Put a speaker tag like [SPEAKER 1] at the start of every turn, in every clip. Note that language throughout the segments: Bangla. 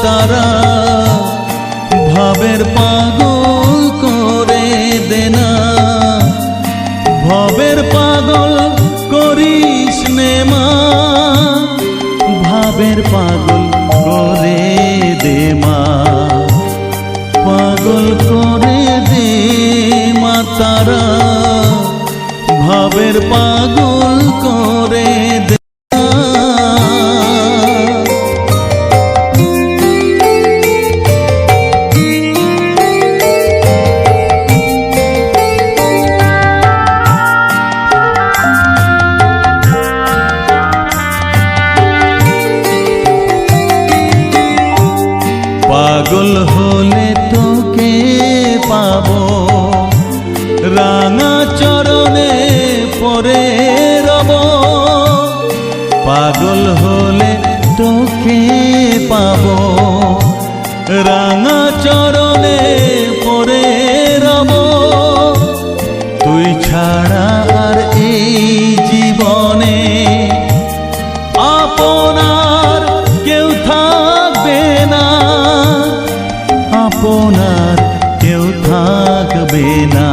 [SPEAKER 1] তারা ভাবের পাগল করে দেনা ভবের পাগল করিস নে মা ভাবের পাগল করে দে মা পাগল করে দে মা তারা ভাবের পাগল করে দে পাগল হলে তোকে পাবো রাঙা চরণে পরে রব পাগল হলে তোকে পাবো রাঙা চরণে পরে রব তুই ছাড়া আর এই জীবনে আপনার কেউ থাকবে না আপনার কেউ থাকবে না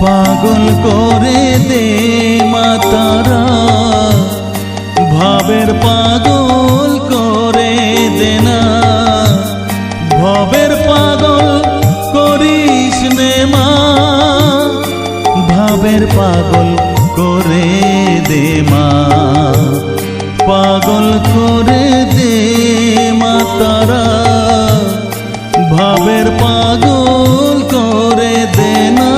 [SPEAKER 1] পাগল করে দে মা তারা ভাবের পাগল করে দে না ভবের পাগল করিস নে মা ভাবের পাগল করে দে মা পাগল করে দে মা তারা ভাবের পাগল করে দে না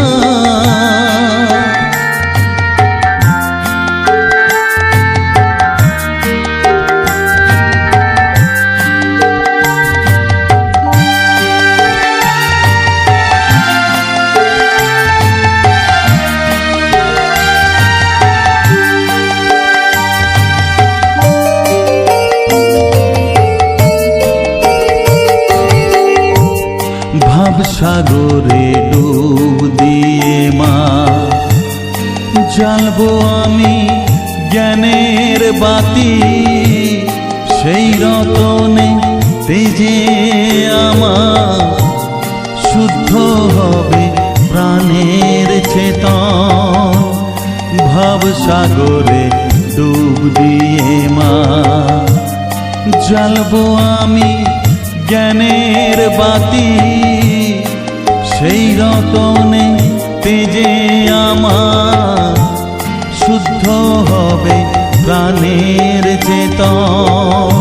[SPEAKER 1] সাগরে ডুব দিয়ে মা জ্বালবো আমি জ্ঞানের বাতি সেই রতনে তেজে আমার শুদ্ধ হবে প্রাণের চেতন ভাব সাগরে ডুব দিয়ে মা জ্বালবো আমি জ্ঞানের বাতি সেই রতনে তেজে আমার শুদ্ধ হবে প্রাণের চেতন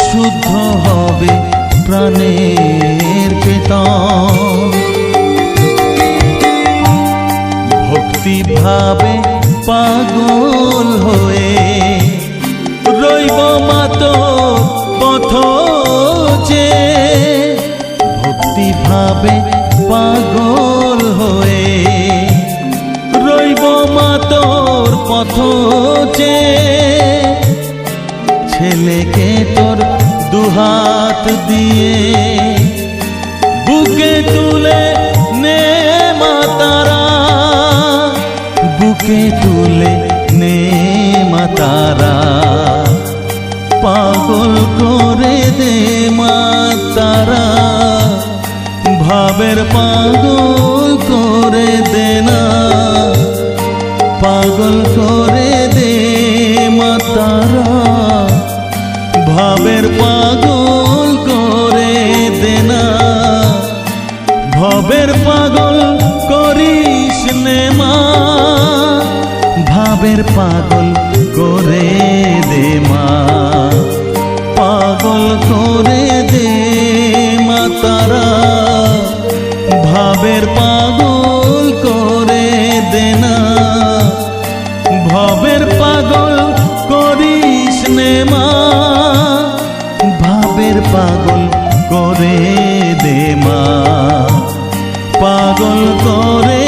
[SPEAKER 1] শুদ্ধ হবে প্রাণের চেতন ভক্তি ভাবে পাগল হয়ে রইব মাতো পথ যে ভক্তি ভাবে পাগল হয়ে রইব মা তোর পথ যে ছেলেকে তোর দুহাত দিয়ে বুকে তুলে নে মা তারা বুকে তুলে নে মা তারা পাগল করে দে মা তারা ভাবের পাগল করে দে না পাগল করে দে মা তারা ভাবের পাগল করে দে না ভবের পাগল করিস নে মা ভাবের পাগল করে দে মা পাগল করে দে মা তারা ভাবের পাগল করে দে না ভবের পাগল করিস নে মা ভাবের পাগল করে দে মা পাগল করে